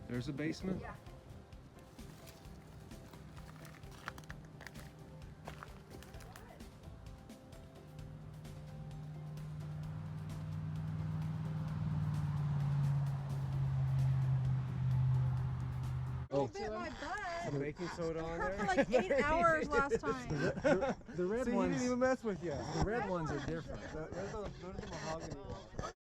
There's a basement? Yeah. Oh, Bit my butt. some baking soda on Hurt there? for like 8 hours last time. The red See, he ones. didn't even mess with you. The red ones are different. Those are the mahogany ones.